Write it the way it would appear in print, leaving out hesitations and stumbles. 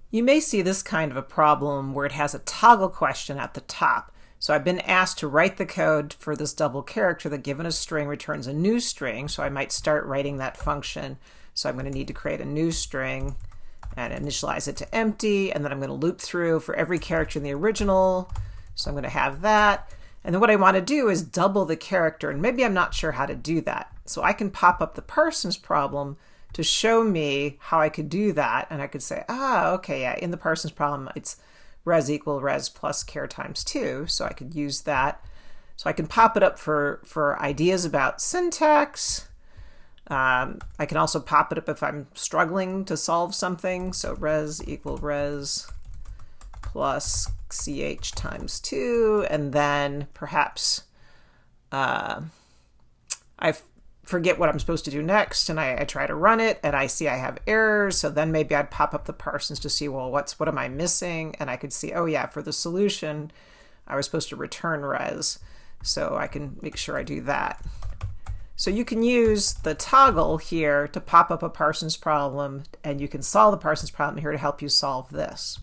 You may see this kind of a problem where it has a toggle question at the top. So I've been asked to write the code for this double character that given a string returns a new string. So I might start writing that function. So I'm going to need to create a new string and initialize it to empty. And then I'm going to loop through for every character in the original. So I'm going to have that. And then what I want to do is double the character. And maybe I'm not sure how to do that. So I can pop up the parsons problem to show me how I could do that. And I could say, okay, yeah, in the parsons problem, it's res equal res plus char times 2. So I could use that. So I can pop it up for ideas about syntax. I can also pop it up if I'm struggling to solve something. So res equal res plus ch times 2. And then perhaps I forget what I'm supposed to do next, and I try to run it, and I see I have errors. So then maybe I'd pop up the parsons to see, well, what am I missing? And I could see, oh yeah, for the solution, I was supposed to return res. So I can make sure I do that. So you can use the toggle here to pop up a parsons problem, and you can solve the parsons problem here to help you solve this.